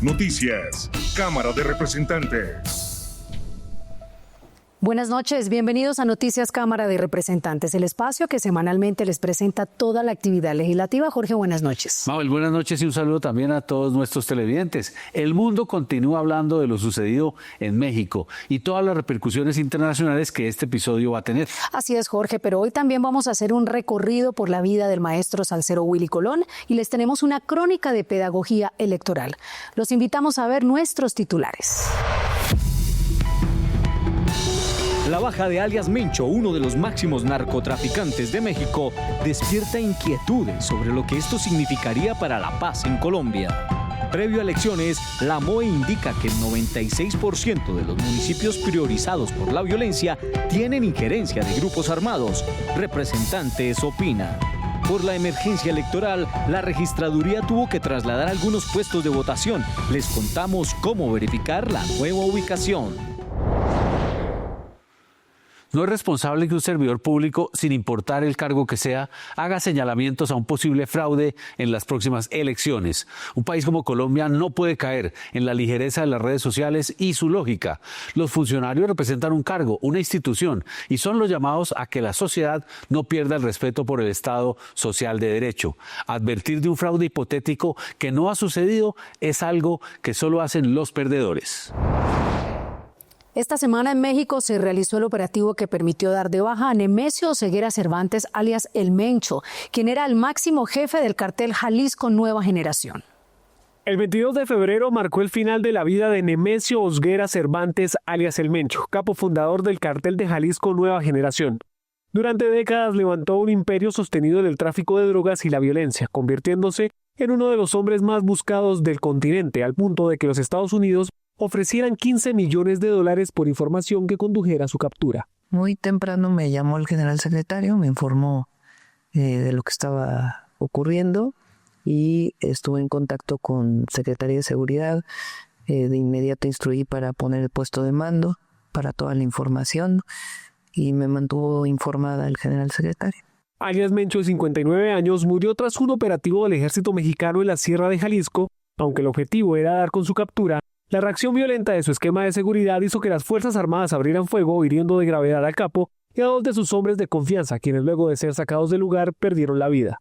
Noticias, Cámara de Representantes. Buenas noches, bienvenidos a Noticias Cámara de Representantes, el espacio que semanalmente les presenta toda la actividad legislativa. Jorge, buenas noches. Mabel, buenas noches y un saludo también a todos nuestros televidentes. El mundo continúa hablando de lo sucedido en México y todas las repercusiones internacionales que este episodio va a tener. Así es, Jorge, pero hoy también vamos a hacer un recorrido por la vida del maestro salsero Willy Colón y les tenemos una crónica de pedagogía electoral. Los invitamos a ver nuestros titulares. La baja de alias Mencho, uno de los máximos narcotraficantes de México, despierta inquietudes sobre lo que esto significaría para la paz en Colombia. Previo a elecciones, la MOE indica que el 96% de los municipios priorizados por la violencia tienen injerencia de grupos armados. Representantes opinan. Por la emergencia electoral, la registraduría tuvo que trasladar algunos puestos de votación. Les contamos cómo verificar la nueva ubicación. No es responsable que un servidor público, sin importar el cargo que sea, haga señalamientos a un posible fraude en las próximas elecciones. Un país como Colombia no puede caer en la ligereza de las redes sociales y su lógica. Los funcionarios representan un cargo, una institución, y son los llamados a que la sociedad no pierda el respeto por el Estado social de derecho. Advertir de un fraude hipotético que no ha sucedido es algo que solo hacen los perdedores. Esta semana en México se realizó el operativo que permitió dar de baja a Nemesio Oseguera Cervantes, alias El Mencho, quien era el máximo jefe del cartel Jalisco Nueva Generación. El 22 de febrero marcó el final de la vida de Nemesio Oseguera Cervantes, alias El Mencho, capo fundador del cartel de Jalisco Nueva Generación. Durante décadas levantó un imperio sostenido en el tráfico de drogas y la violencia, convirtiéndose en uno de los hombres más buscados del continente, al punto de que los Estados Unidos ofrecieran $15 millones por información que condujera a su captura. Muy temprano me llamó el general secretario, me informó de lo que estaba ocurriendo y estuve en contacto con Secretaría de Seguridad. De inmediato instruí para poner el puesto de mando para toda la información y me mantuvo informada el general secretario. Alias Mencho, de 59 años, murió tras un operativo del ejército mexicano en la Sierra de Jalisco. Aunque el objetivo era dar con su captura, la reacción violenta de su esquema de seguridad hizo que las Fuerzas Armadas abrieran fuego, hiriendo de gravedad al capo y a 2 de sus hombres de confianza, quienes luego de ser sacados del lugar perdieron la vida.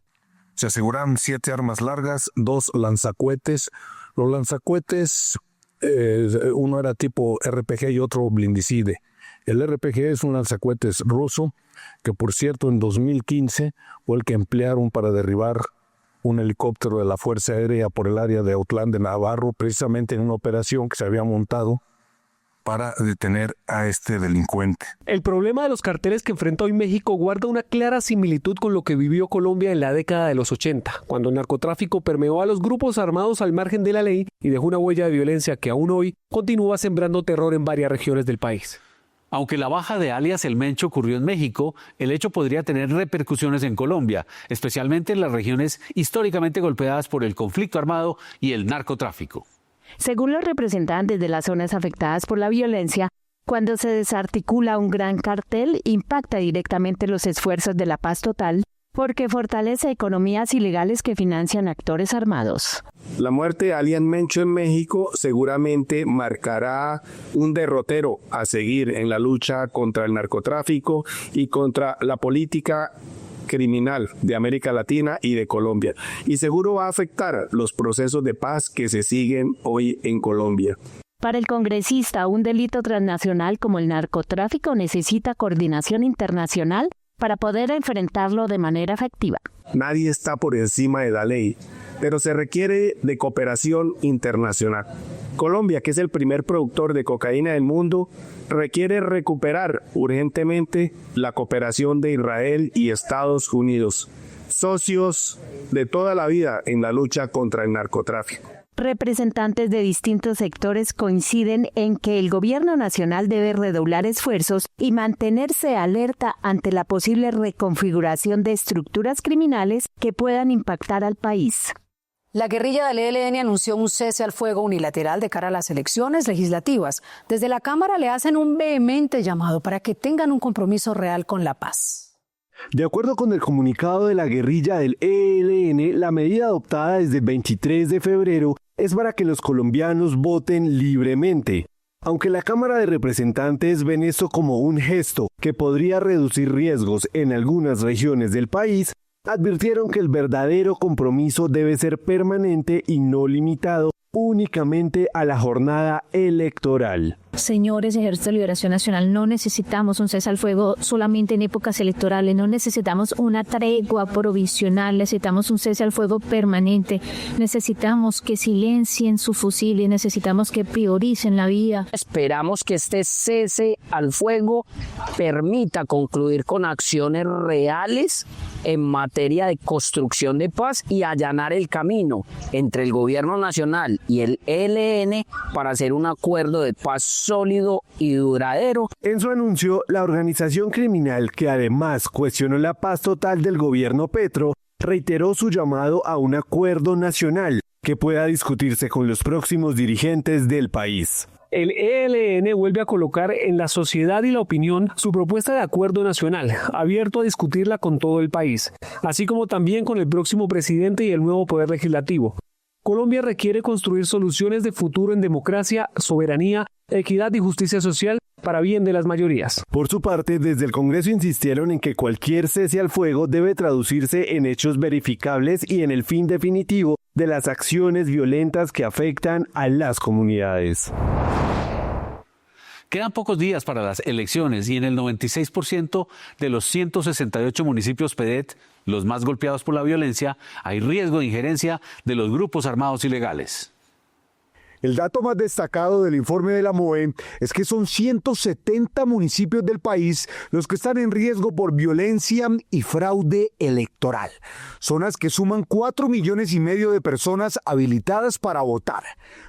Se aseguraron 7 armas largas, 2 lanzacohetes. Los lanzacohetes, uno era tipo RPG y otro blindicide. El RPG es un lanzacohetes ruso que, por cierto, en 2015 fue el que emplearon para derribar un helicóptero de la Fuerza Aérea por el área de Autlán de Navarro, precisamente en una operación que se había montado para detener a este delincuente. El problema de los carteles que enfrenta hoy México guarda una clara similitud con lo que vivió Colombia en la década de los 80, cuando el narcotráfico permeó a los grupos armados al margen de la ley y dejó una huella de violencia que aún hoy continúa sembrando terror en varias regiones del país. Aunque la baja de alias El Mencho ocurrió en México, el hecho podría tener repercusiones en Colombia, especialmente en las regiones históricamente golpeadas por el conflicto armado y el narcotráfico. Según los representantes de las zonas afectadas por la violencia, cuando se desarticula un gran cartel, impacta directamente los esfuerzos de la paz total, porque fortalece economías ilegales que financian actores armados. La muerte de alias Mencho en México seguramente marcará un derrotero a seguir en la lucha contra el narcotráfico y contra la política criminal de América Latina y de Colombia. Y seguro va a afectar los procesos de paz que se siguen hoy en Colombia. Para el congresista, un delito transnacional como el narcotráfico necesita coordinación internacional para poder enfrentarlo de manera efectiva. Nadie está por encima de la ley, pero se requiere de cooperación internacional. Colombia, que es el primer productor de cocaína del mundo, requiere recuperar urgentemente la cooperación de Israel y Estados Unidos, socios de toda la vida en la lucha contra el narcotráfico. Representantes de distintos sectores coinciden en que el gobierno nacional debe redoblar esfuerzos y mantenerse alerta ante la posible reconfiguración de estructuras criminales que puedan impactar al país. La guerrilla del ELN anunció un cese al fuego unilateral de cara a las elecciones legislativas. Desde la Cámara le hacen un vehemente llamado para que tengan un compromiso real con la paz. De acuerdo con el comunicado de la guerrilla del ELN, la medida adoptada desde el 23 de febrero es para que los colombianos voten libremente. Aunque la Cámara de Representantes ven esto como un gesto que podría reducir riesgos en algunas regiones del país, advirtieron que el verdadero compromiso debe ser permanente y no limitado únicamente a la jornada electoral. Señores Ejército de Liberación Nacional, no necesitamos un cese al fuego solamente en épocas electorales, no necesitamos una tregua provisional, necesitamos un cese al fuego permanente, necesitamos que silencien su fusil y necesitamos que prioricen la vida. Esperamos que este cese al fuego permita concluir con acciones reales en materia de construcción de paz y allanar el camino entre el gobierno nacional y el ELN para hacer un acuerdo de paz sólido y duradero. En su anuncio, la organización criminal, que además cuestionó la paz total del gobierno Petro, reiteró su llamado a un acuerdo nacional que pueda discutirse con los próximos dirigentes del país. El ELN vuelve a colocar en la sociedad y la opinión su propuesta de acuerdo nacional, abierto a discutirla con todo el país, así como también con el próximo presidente y el nuevo poder legislativo. Colombia requiere construir soluciones de futuro en democracia, soberanía, equidad y justicia social para bien de las mayorías. Por su parte, desde el Congreso insistieron en que cualquier cese al fuego debe traducirse en hechos verificables y en el fin definitivo de las acciones violentas que afectan a las comunidades. Quedan pocos días para las elecciones y en el 96% de los 168 municipios PEDET, los más golpeados por la violencia, hay riesgo de injerencia de los grupos armados ilegales. El dato más destacado del informe de la MOE es que son 170 municipios del país los que están en riesgo por violencia y fraude electoral. Zonas que suman 4,5 millones de personas habilitadas para votar,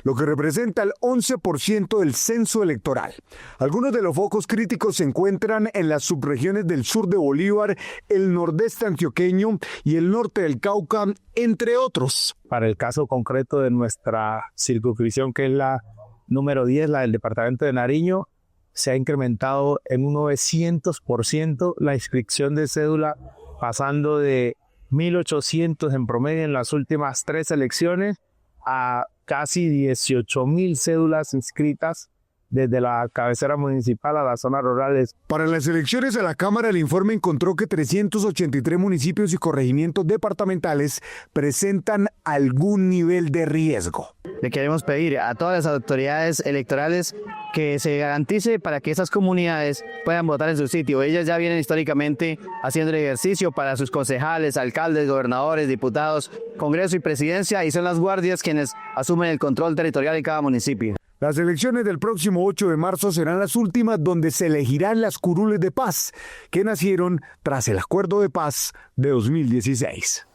lo que representa el 11% del censo electoral. Algunos de los focos críticos se encuentran en las subregiones del sur de Bolívar, el nordeste antioqueño y el norte del Cauca, entre otros. Para el caso concreto de nuestra circunscripción, que es la número 10, la del departamento de Nariño, se ha incrementado en un 900% la inscripción de cédula, pasando de 1.800 en promedio en las últimas 3 elecciones a casi 18,000 cédulas inscritas desde la cabecera municipal a las zonas rurales. Para las elecciones a la Cámara, el informe encontró que 383 municipios y corregimientos departamentales presentan algún nivel de riesgo. Le queremos pedir a todas las autoridades electorales que se garantice para que esas comunidades puedan votar en su sitio. Ellas ya vienen históricamente haciendo el ejercicio para sus concejales, alcaldes, gobernadores, diputados, Congreso y Presidencia, y son las guardias quienes asumen el control territorial de cada municipio. Las elecciones del próximo 8 de marzo serán las últimas donde se elegirán las curules de paz que nacieron tras el Acuerdo de Paz de 2016.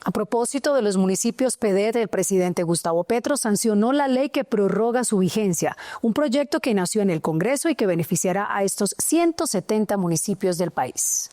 A propósito de los municipios PEDET, el presidente Gustavo Petro sancionó la ley que prorroga su vigencia, un proyecto que nació en el Congreso y que beneficiará a estos 170 municipios del país.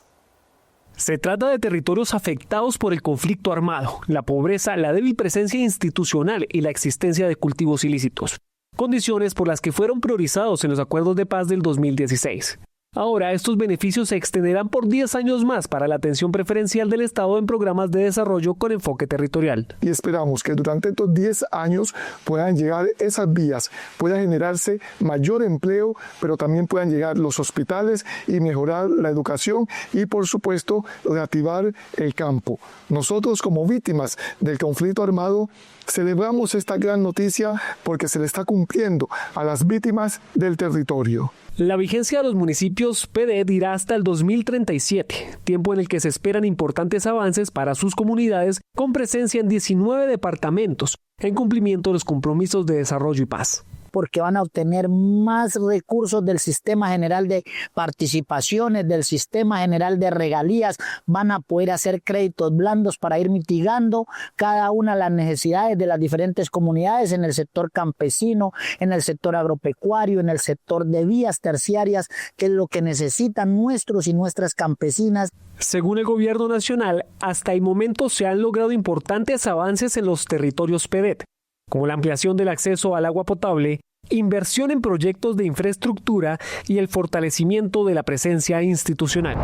Se trata de territorios afectados por el conflicto armado, la pobreza, la débil presencia institucional y la existencia de cultivos ilícitos, condiciones por las que fueron priorizados en los acuerdos de paz del 2016. Ahora, estos beneficios se extenderán por 10 años más para la atención preferencial del Estado en programas de desarrollo con enfoque territorial. Y esperamos que durante estos 10 años puedan llegar esas vías, pueda generarse mayor empleo, pero también puedan llegar los hospitales y mejorar la educación y, por supuesto, reactivar el campo. Nosotros, como víctimas del conflicto armado, celebramos esta gran noticia porque se le está cumpliendo a las víctimas del territorio. La vigencia de los municipios PEDET irá hasta el 2037, tiempo en el que se esperan importantes avances para sus comunidades con presencia en 19 departamentos, en cumplimiento de los compromisos de desarrollo y paz. Porque van a obtener más recursos del sistema general de participaciones, del sistema general de regalías, van a poder hacer créditos blandos para ir mitigando cada una de las necesidades de las diferentes comunidades en el sector campesino, en el sector agropecuario, en el sector de vías terciarias, que es lo que necesitan nuestros y nuestras campesinas. Según el gobierno nacional, hasta el momento se han logrado importantes avances en los territorios PEDET, como la ampliación del acceso al agua potable, inversión en proyectos de infraestructura y el fortalecimiento de la presencia institucional.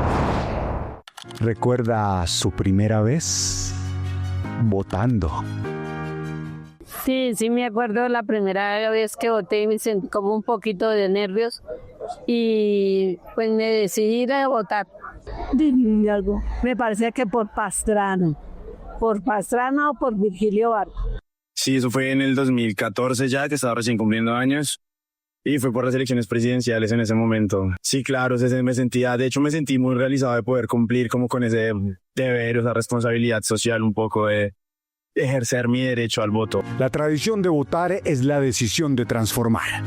¿Recuerda su primera vez votando? Sí, me acuerdo la primera vez que voté y me sentí como un poquito de nervios y pues me decidí ir a votar. Dime algo, me parecía que por Pastrana o por Virgilio Barco. Sí, eso fue en el 2014 ya, que estaba recién cumpliendo años. Y fue por las elecciones presidenciales en ese momento. Sí, claro, me sentí muy realizado de poder cumplir como con ese deber, esa responsabilidad social un poco de ejercer mi derecho al voto. La tradición de votar es la decisión de transformar.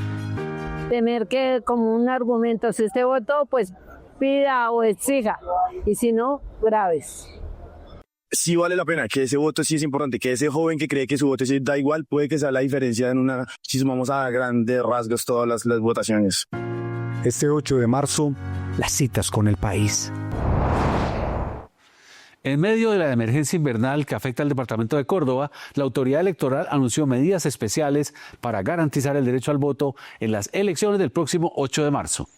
Tener que, como un argumento, si usted votó, pues pida o exija, y si no, graves. Sí vale la pena, que ese voto sí es importante, que ese joven que cree que su voto sí da igual, puede que sea la diferencia si sumamos a grandes rasgos todas las votaciones. Este 8 de marzo, las citas con el país. En medio de la emergencia invernal que afecta al departamento de Córdoba, la autoridad electoral anunció medidas especiales para garantizar el derecho al voto en las elecciones del próximo 8 de marzo.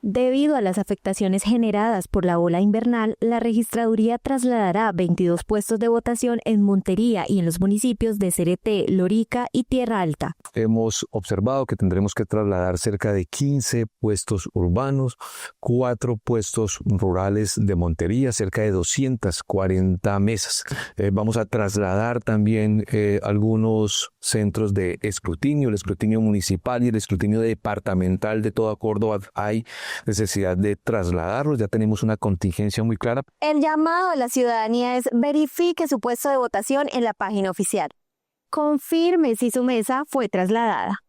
Debido a las afectaciones generadas por la ola invernal, la registraduría trasladará 22 puestos de votación en Montería y en los municipios de Cereté, Lorica y Tierra Alta. Hemos observado que tendremos que trasladar cerca de 15 puestos urbanos, 4 puestos rurales de Montería, cerca de 240 mesas. Vamos a trasladar también algunos centros de escrutinio, el escrutinio municipal y el escrutinio departamental de toda Córdoba. Hay necesidad de trasladarlos, ya tenemos una contingencia muy clara. El llamado a la ciudadanía es verifique su puesto de votación en la página oficial. Confirme si su mesa fue trasladada.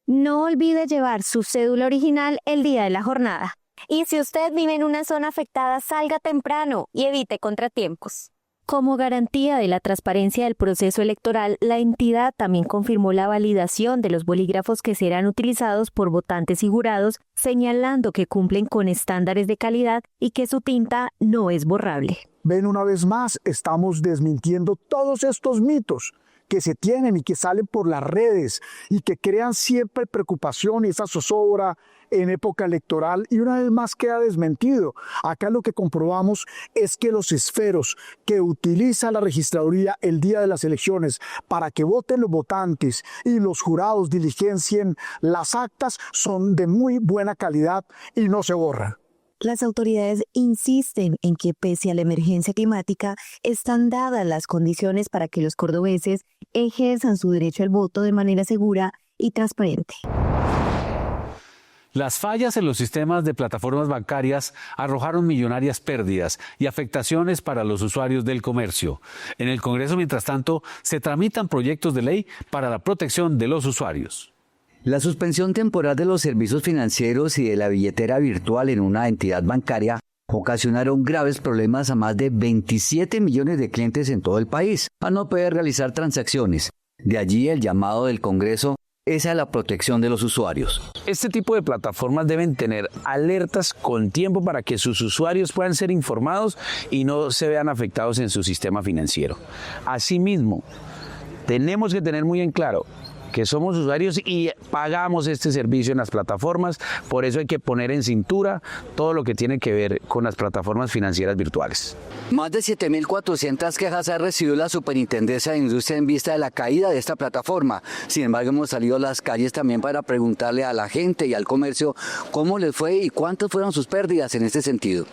No olvide llevar su cédula original el día de la jornada. Y si usted vive en una zona afectada, salga temprano y evite contratiempos. Como garantía de la transparencia del proceso electoral, la entidad también confirmó la validación de los bolígrafos que serán utilizados por votantes y jurados, señalando que cumplen con estándares de calidad y que su tinta no es borrable. Ven, una vez más, estamos desmintiendo todos estos mitos que se tienen y que salen por las redes y que crean siempre preocupación y esa zozobra en época electoral, y una vez más queda desmentido. Acá lo que comprobamos es que los esferos que utiliza la registraduría el día de las elecciones para que voten los votantes y los jurados diligencien las actas son de muy buena calidad y no se borran. Las autoridades insisten en que pese a la emergencia climática, están dadas las condiciones para que los cordobeses ejerzan su derecho al voto de manera segura y transparente. Las fallas en los sistemas de plataformas bancarias arrojaron millonarias pérdidas y afectaciones para los usuarios del comercio. En el Congreso, mientras tanto, se tramitan proyectos de ley para la protección de los usuarios. La suspensión temporal de los servicios financieros y de la billetera virtual en una entidad bancaria ocasionaron graves problemas a más de 27 millones de clientes en todo el país, a no poder realizar transacciones. De allí el llamado del Congreso es a la protección de los usuarios. Este tipo de plataformas deben tener alertas con tiempo para que sus usuarios puedan ser informados y no se vean afectados en su sistema financiero. Asimismo, tenemos que tener muy en claro que somos usuarios y pagamos este servicio en las plataformas, por eso hay que poner en cintura todo lo que tiene que ver con las plataformas financieras virtuales. Más de 7.400 quejas ha recibido la Superintendencia de Industria en vista de la caída de esta plataforma. Sin embargo, hemos salido a las calles también para preguntarle a la gente y al comercio cómo les fue y cuántas fueron sus pérdidas en este sentido.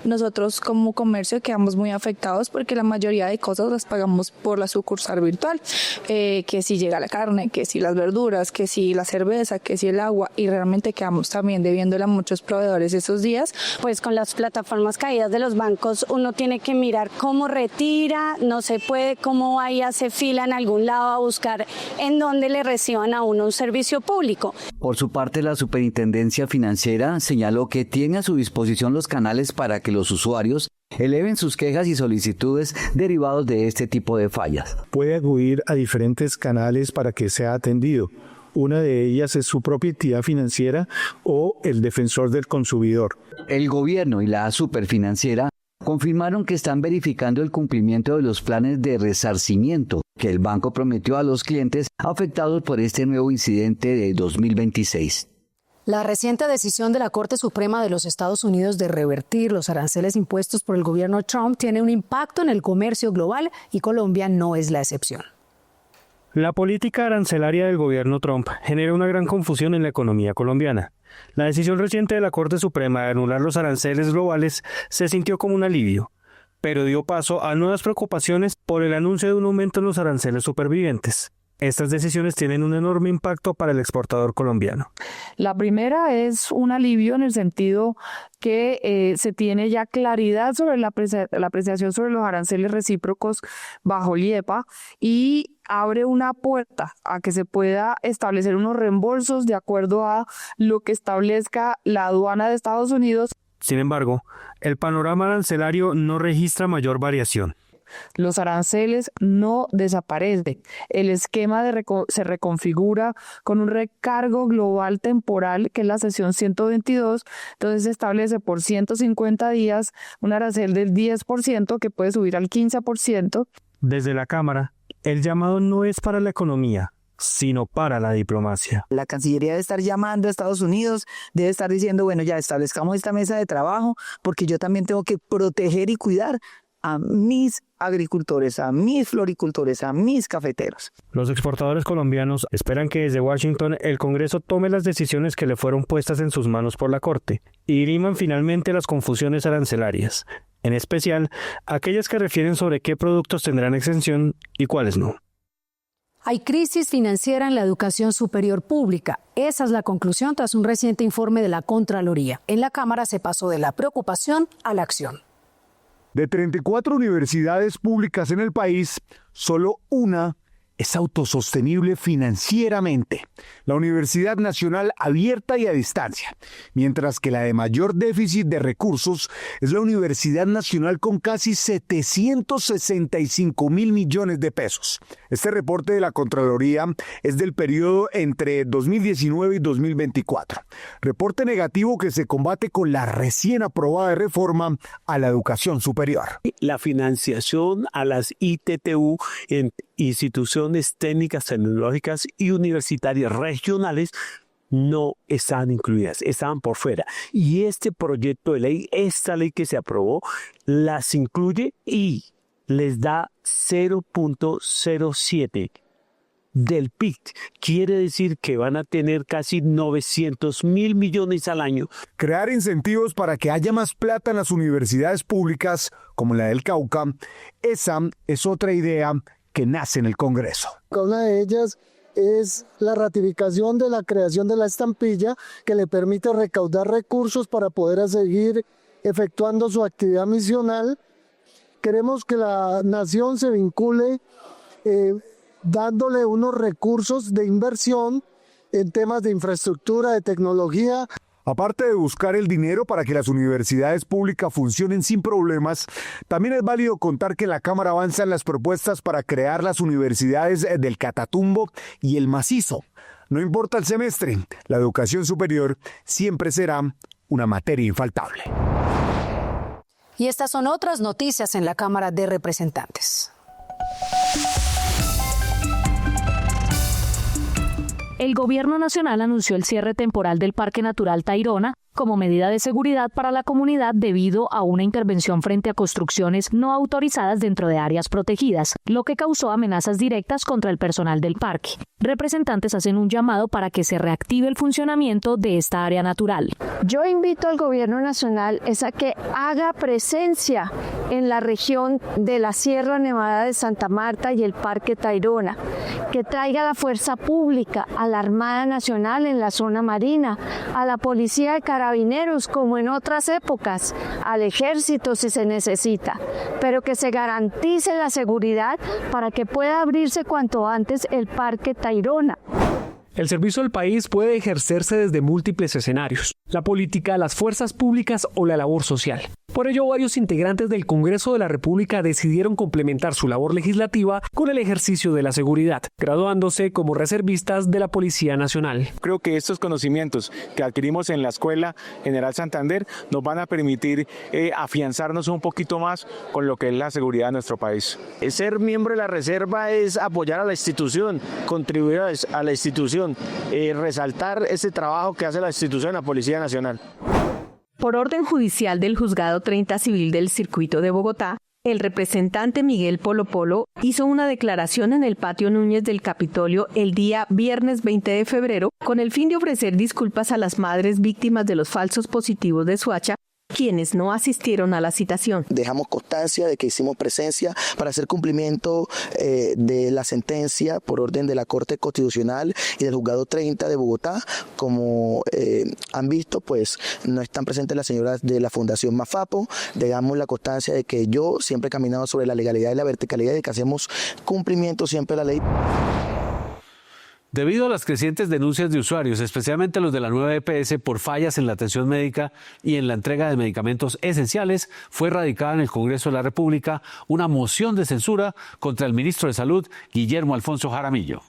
Nosotros como comercio quedamos muy afectados porque la mayoría de cosas las pagamos por la sucursal virtual, que si llega la carne, que si las verduras, que si la cerveza, que si el agua, y realmente quedamos también debiéndole a muchos proveedores esos días. Pues con las plataformas caídas de los bancos uno tiene que mirar cómo retira, no se puede, cómo vaya, hace fila en algún lado a buscar en dónde le reciban a uno un servicio público. Por su parte, la Superintendencia Financiera señaló que tiene a su disposición los canales para que los usuarios eleven sus quejas y solicitudes derivados de este tipo de fallas. Puede acudir a diferentes canales para que sea atendido. Una de ellas es su propia entidad financiera o el defensor del consumidor. El gobierno y la Superfinanciera confirmaron que están verificando el cumplimiento de los planes de resarcimiento que el banco prometió a los clientes afectados por este nuevo incidente de 2026. La reciente decisión de la Corte Suprema de los Estados Unidos de revertir los aranceles impuestos por el gobierno Trump tiene un impacto en el comercio global y Colombia no es la excepción. La política arancelaria del gobierno Trump genera una gran confusión en la economía colombiana. La decisión reciente de la Corte Suprema de anular los aranceles globales se sintió como un alivio, pero dio paso a nuevas preocupaciones por el anuncio de un aumento en los aranceles supervivientes. Estas decisiones tienen un enorme impacto para el exportador colombiano. La primera es un alivio en el sentido que se tiene ya claridad sobre la apreciación sobre los aranceles recíprocos bajo el IEPA y abre una puerta a que se pueda establecer unos reembolsos de acuerdo a lo que establezca la aduana de Estados Unidos. Sin embargo, el panorama arancelario no registra mayor variación. Los aranceles no desaparecen. El esquema se reconfigura con un recargo global temporal, que es la sección 122. Entonces se establece por 150 días un arancel del 10% que puede subir al 15%. Desde la Cámara, el llamado no es para la economía, sino para la diplomacia. La Cancillería debe estar llamando a Estados Unidos, debe estar diciendo, bueno, ya establezcamos esta mesa de trabajo, porque yo también tengo que proteger y cuidar a mis agricultores, a mis floricultores, a mis cafeteros. Los exportadores colombianos esperan que desde Washington el Congreso tome las decisiones que le fueron puestas en sus manos por la Corte y diriman finalmente las confusiones arancelarias, en especial aquellas que refieren sobre qué productos tendrán exención y cuáles no. Hay crisis financiera en la educación superior pública. Esa es la conclusión tras un reciente informe de la Contraloría. En la Cámara se pasó de la preocupación a la acción. De 34 universidades públicas en el país, solo una es autosostenible financieramente, la Universidad Nacional Abierta y a Distancia, mientras que la de mayor déficit de recursos es la Universidad Nacional con casi 765.000 millones de pesos. Este reporte de la Contraloría es del periodo entre 2019 y 2024. Reporte negativo que se combate con la recién aprobada reforma a la educación superior. La financiación a las ITTU en instituciones técnicas, tecnológicas y universitarias regionales no están incluidas, estaban por fuera. Y este proyecto de ley, esta ley que se aprobó, las incluye y les da 0.07 del PIB. Quiere decir que van a tener casi 900.000 millones al año. Crear incentivos para que haya más plata en las universidades públicas, como la del Cauca, esa es otra idea que nace en el Congreso. Una de ellas es la ratificación de la creación de la estampilla, que le permite recaudar recursos para poder seguir efectuando su actividad misional. Queremos que la nación se vincule dándole unos recursos de inversión en temas de infraestructura, de tecnología. Aparte de buscar el dinero para que las universidades públicas funcionen sin problemas, también es válido contar que en la Cámara avanzan las propuestas para crear las universidades del Catatumbo y el Macizo. No importa el semestre, la educación superior siempre será una materia infaltable. Y estas son otras noticias en la Cámara de Representantes. El Gobierno Nacional anunció el cierre temporal del Parque Natural Tayrona como medida de seguridad para la comunidad debido a una intervención frente a construcciones no autorizadas dentro de áreas protegidas, lo que causó amenazas directas contra el personal del parque. Representantes hacen un llamado para que se reactive el funcionamiento de esta área natural. Yo invito al Gobierno Nacional a que haga presencia en la región de la Sierra Nevada de Santa Marta y el Parque Tayrona, que traiga la fuerza pública, a la Armada Nacional en la zona marina, a la Policía de Carabineros como en otras épocas, al Ejército si se necesita, pero que se garantice la seguridad para que pueda abrirse cuanto antes el Parque Tayrona. El servicio al país puede ejercerse desde múltiples escenarios: la política, las fuerzas públicas o la labor social. Por ello, varios integrantes del Congreso de la República decidieron complementar su labor legislativa con el ejercicio de la seguridad, graduándose como reservistas de la Policía Nacional. Creo que estos conocimientos que adquirimos en la Escuela General Santander nos van a permitir afianzarnos un poquito más con lo que es la seguridad de nuestro país. Ser miembro de la Reserva es apoyar a la institución, contribuir a la institución, resaltar ese trabajo que hace la institución, la Policía Nacional. Por orden judicial del Juzgado 30 Civil del Circuito de Bogotá, El representante Miguel Polo Polo hizo una declaración en el patio Núñez del Capitolio el día viernes 20 de febrero con el fin de ofrecer disculpas a las madres víctimas de los falsos positivos de Soacha, quienes no asistieron a la citación. Dejamos constancia de que hicimos presencia para hacer cumplimiento de la sentencia por orden de la Corte Constitucional y del Juzgado 30 de Bogotá. Como han visto, pues no están presentes las señoras de la Fundación Mafapo. Dejamos la constancia de que yo siempre he caminado sobre la legalidad y la verticalidad y de que hacemos cumplimiento siempre de la ley. Debido a las crecientes denuncias de usuarios, especialmente los de la nueva EPS, por fallas en la atención médica y en la entrega de medicamentos esenciales, fue radicada en el Congreso de la República una moción de censura contra el ministro de Salud, Guillermo Alfonso Jaramillo.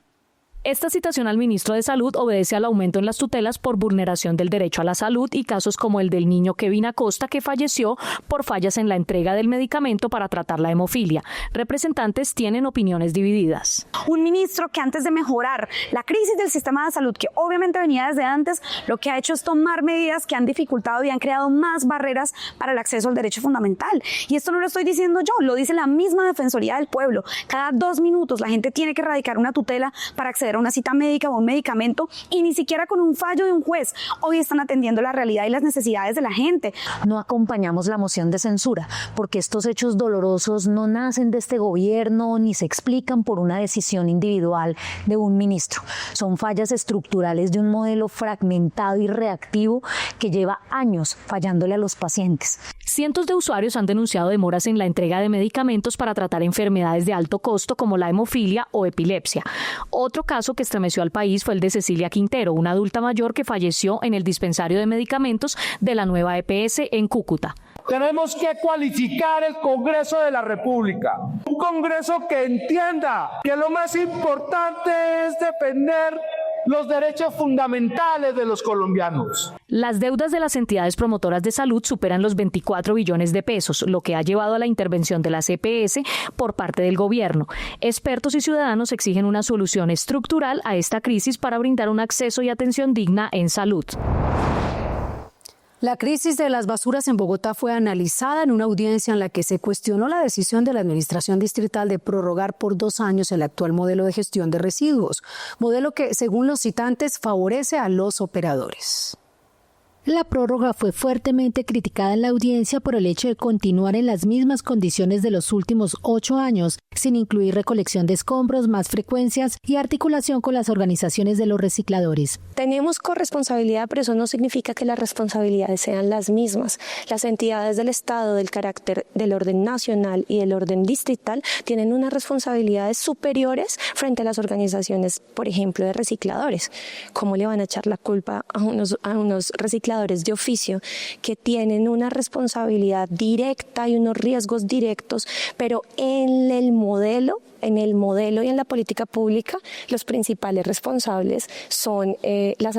Esta citación al ministro de Salud obedece al aumento en las tutelas por vulneración del derecho a la salud y casos como el del niño Kevin Acosta, que falleció por fallas en la entrega del medicamento para tratar la hemofilia. Representantes tienen opiniones divididas. Un ministro que antes de mejorar la crisis del sistema de salud, que obviamente venía desde antes, lo que ha hecho es tomar medidas que han dificultado y han creado más barreras para el acceso al derecho fundamental. Y esto no lo estoy diciendo yo, lo dice la misma Defensoría del Pueblo. Cada 2 minutos la gente tiene que radicar una tutela para acceder a una cita médica o un medicamento y ni siquiera con un fallo de un juez. Hoy están atendiendo la realidad y las necesidades de la gente. No acompañamos la moción de censura porque estos hechos dolorosos no nacen de este gobierno ni se explican por una decisión individual de un ministro. Son fallas estructurales de un modelo fragmentado y reactivo que lleva años fallándole a los pacientes. Cientos de usuarios han denunciado demoras en la entrega de medicamentos para tratar enfermedades de alto costo como la hemofilia o epilepsia. Otro caso que estremeció al país fue el de Cecilia Quintero, una adulta mayor que falleció en el dispensario de medicamentos de la nueva EPS en Cúcuta. Tenemos que cualificar el Congreso de la República, un Congreso que entienda que lo más importante es defender los derechos fundamentales de los colombianos. Las deudas de las entidades promotoras de salud superan los 24 billones de pesos, lo que ha llevado a la intervención de las EPS por parte del gobierno. Expertos y ciudadanos exigen una solución estructural a esta crisis para brindar un acceso y atención digna en salud. La crisis de las basuras en Bogotá fue analizada en una audiencia en la que se cuestionó la decisión de la Administración Distrital de prorrogar por 2 años el actual modelo de gestión de residuos, modelo que, según los citantes, favorece a los operadores. La prórroga fue fuertemente criticada en la audiencia por el hecho de continuar en las mismas condiciones de los últimos 8 años, sin incluir recolección de escombros, más frecuencias y articulación con las organizaciones de los recicladores. Tenemos corresponsabilidad, pero eso no significa que las responsabilidades sean las mismas. Las entidades del Estado, del carácter del orden nacional y del orden distrital, tienen unas responsabilidades superiores frente a las organizaciones, por ejemplo, de recicladores. ¿Cómo le van a echar la culpa a unos recicladores de oficio que tienen una responsabilidad directa y unos riesgos directos, pero en el modelo y en la política pública los principales responsables son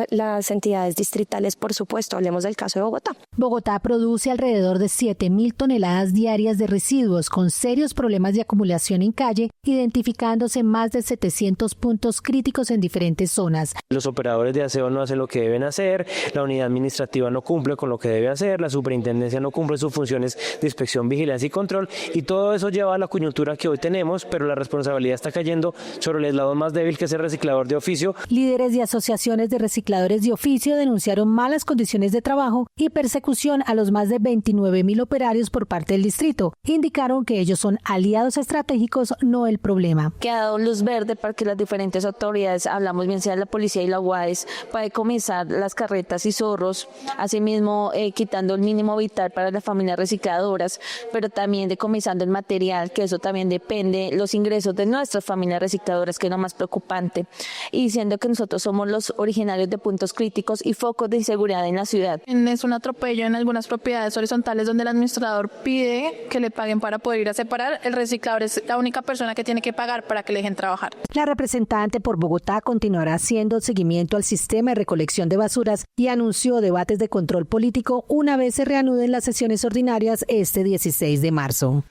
las entidades distritales, por supuesto? Hablemos del caso de Bogotá. Bogotá produce alrededor de 7.000 toneladas diarias de residuos con serios problemas de acumulación en calle, identificándose más de 700 puntos críticos en diferentes zonas. Los operadores de aseo no hacen lo que deben hacer, la unidad administrativa no cumple con lo que debe hacer, la superintendencia no cumple sus funciones de inspección, vigilancia y control, y todo eso lleva a la coyuntura que hoy tenemos, pero la responsabilidad está cayendo sobre el eslabón más débil, que es el reciclador de oficio. Líderes y asociaciones de recicladores de oficio denunciaron malas condiciones de trabajo y persecución a los más de 29.000 operarios por parte del distrito. Indicaron que ellos son aliados estratégicos, no el problema. Que ha dado luz verde para que las diferentes autoridades, hablamos bien sea la policía y la UAES, para comenzar las carretas y zorros, asimismo quitando el mínimo vital para las familias recicladoras, pero también decomisando el material, que eso también depende los ingresos de nuestras familias recicladoras, que es lo más preocupante, y diciendo que nosotros somos los originarios de puntos críticos y focos de inseguridad en la ciudad. Es un atropello en algunas propiedades horizontales donde el administrador pide que le paguen para poder ir a separar. El reciclador es la única persona que tiene que pagar para que le dejen trabajar. La representante por Bogotá continuará haciendo seguimiento al sistema de recolección de basuras y anunció debates de control político una vez se reanuden las sesiones ordinarias este 16 de marzo.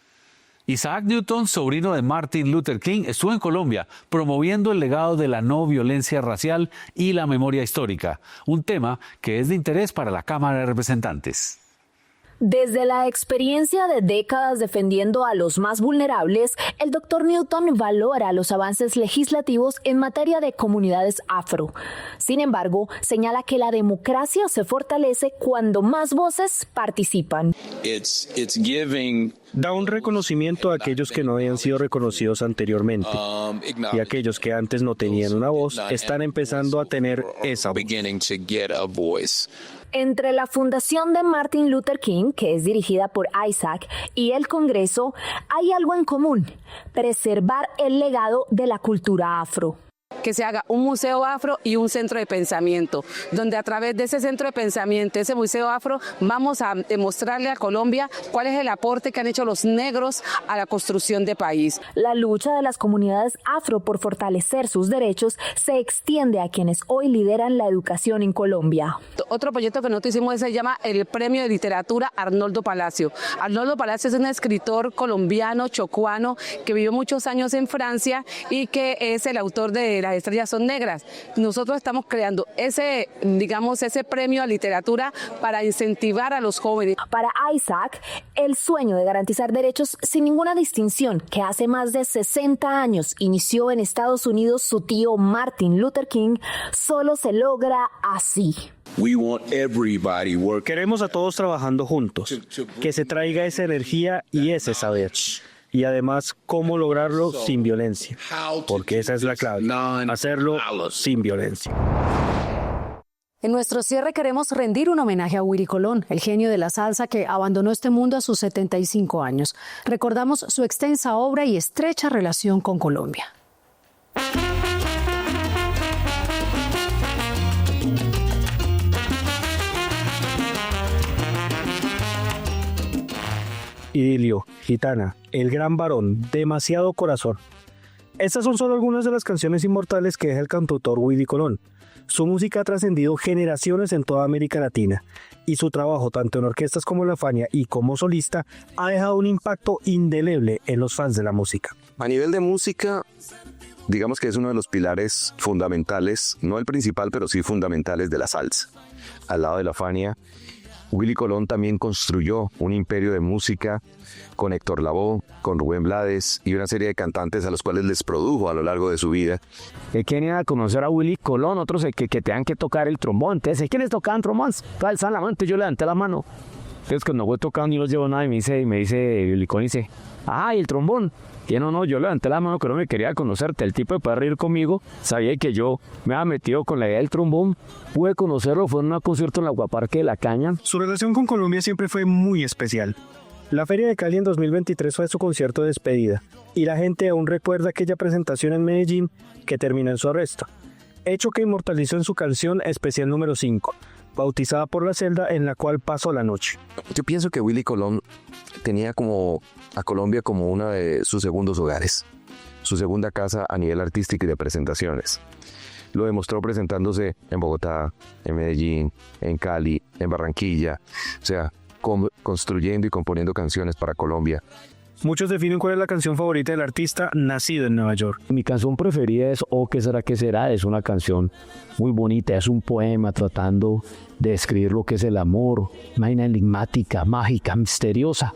Isaac Newton, sobrino de Martin Luther King, estuvo en Colombia promoviendo el legado de la no violencia racial y la memoria histórica, un tema que es de interés para la Cámara de Representantes. Desde la experiencia de décadas defendiendo a los más vulnerables, el Dr. Newton valora los avances legislativos en materia de comunidades afro. Sin embargo, señala que la democracia se fortalece cuando más voces participan. Da un reconocimiento a aquellos que no habían sido reconocidos anteriormente, y aquellos que antes no tenían una voz están empezando a tener esa voz. Entre la fundación de Martin Luther King, que es dirigida por Isaac, y el Congreso, hay algo en común: preservar el legado de la cultura afro. Que se haga un museo afro y un centro de pensamiento, donde a través de ese centro de pensamiento, ese museo afro, vamos a demostrarle a Colombia cuál es el aporte que han hecho los negros a la construcción de país. La lucha de las comunidades afro por fortalecer sus derechos se extiende a quienes hoy lideran la educación en Colombia. Otro proyecto que nosotros hicimos se llama el Premio de Literatura Arnoldo Palacio. Arnoldo Palacio es un escritor colombiano, chocuano, que vivió muchos años en Francia y que es el autor de Las estrellas son negras. Nosotros estamos creando ese premio a literatura para incentivar a los jóvenes. Para Isaac, el sueño de garantizar derechos sin ninguna distinción, que hace más de 60 años inició en Estados Unidos su tío Martin Luther King, solo se logra así. Queremos a todos trabajando juntos, que se traiga esa energía y ese saber. Y además, cómo lograrlo sin violencia, porque esa es la clave, hacerlo sin violencia. En nuestro cierre queremos rendir un homenaje a Willy Colón, el genio de la salsa que abandonó este mundo a sus 75 años. Recordamos su extensa obra y estrecha relación con Colombia. Idilio, Gitana, El Gran Varón, Demasiado Corazón. Estas son solo algunas de las canciones inmortales que deja el cantautor Willy Colón. Su música ha trascendido generaciones en toda América Latina y su trabajo tanto en orquestas como la Fania y como solista ha dejado un impacto indeleble en los fans de la música. A nivel de música, digamos que es uno de los pilares fundamentales, no el principal, pero sí fundamentales de la salsa. Al lado de la Fania, Willy Colón también construyó un imperio de música con Héctor Lavoe, con Rubén Blades y una serie de cantantes a los cuales les produjo a lo largo de su vida. Querían a conocer a Willy Colón, otros que tenían que tocar el trombón. Entonces, ¿quiénes tocaban trombón? Alzan la mano, yo levanté la mano. Entonces, cuando voy tocando ni los llevo nada y me dice Willy Colón, dice, ¿y el trombón? Que no, yo levanté la mano, que no me quería conocerte. El tipo de para reír conmigo sabía que yo me había metido con la idea del trombón. Pude conocerlo, fue en un concierto en la Guaparque de La Caña. Su relación con Colombia siempre fue muy especial. La Feria de Cali en 2023 fue su concierto de despedida, y la gente aún recuerda aquella presentación en Medellín que terminó en su arresto, hecho que inmortalizó en su canción especial número 5, bautizada por La Celda, en la cual pasó la noche. Yo pienso que Willy Colón tenía a Colombia como uno de sus segundos hogares, su segunda casa a nivel artístico y de presentaciones. Lo demostró presentándose en Bogotá, en Medellín, en Cali, en Barranquilla, o sea, construyendo y componiendo canciones para Colombia. Muchos definen cuál es la canción favorita del artista nacido en Nueva York. Mi canción preferida es Oh, ¿qué será, qué será? Es una canción muy bonita, es un poema tratando de describir lo que es el amor, una vaina enigmática, mágica, misteriosa.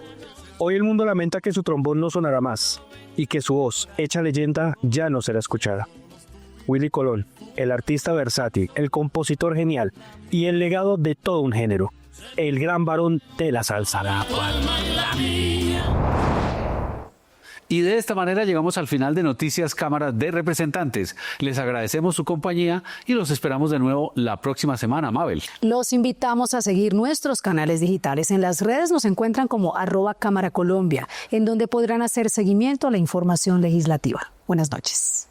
Hoy el mundo lamenta que su trombón no sonará más y que su voz, hecha leyenda, ya no será escuchada. Willy Colón, el artista versátil, el compositor genial y el legado de todo un género, el gran varón de la salsa. Y de esta manera llegamos al final de Noticias Cámara de Representantes. Les agradecemos su compañía y los esperamos de nuevo la próxima semana, Mabel. Los invitamos a seguir nuestros canales digitales. En las redes nos encuentran como @Cámara Colombia, en donde podrán hacer seguimiento a la información legislativa. Buenas noches.